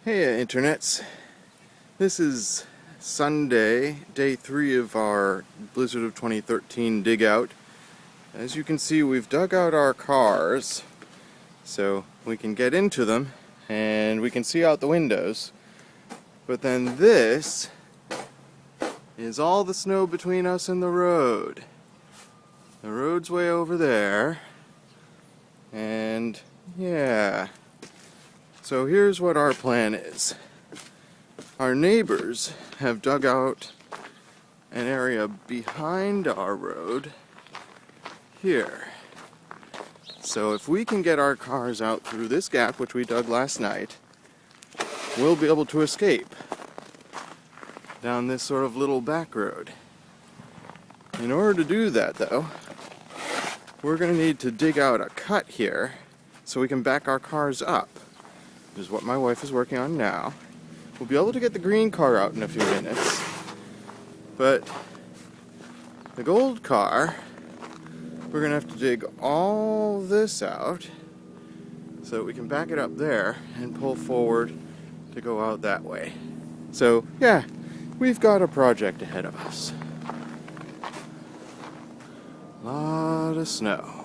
Hey internets, this is Sunday, day 3 of our Blizzard of 2013 dig out. As you can see, we've dug out our cars so we can get into them and we can see out the windows. But then this is all the snow between us and the road. The road's way over there, and yeah. So here's what our plan is. Our neighbors have dug out an area behind our road here. So if we can get our cars out through this gap, which we dug last night, we'll be able to escape down this sort of little back road. In order to do that, though, we're going to need to dig out a cut here so we can back our cars up. Which is what my wife is working on now. We'll be able to get the green car out in a few minutes, but the gold car, we're going to have to dig all this out so that we can back it up there and pull forward to go out that way. So yeah, we've got a project ahead of us. A lot of snow.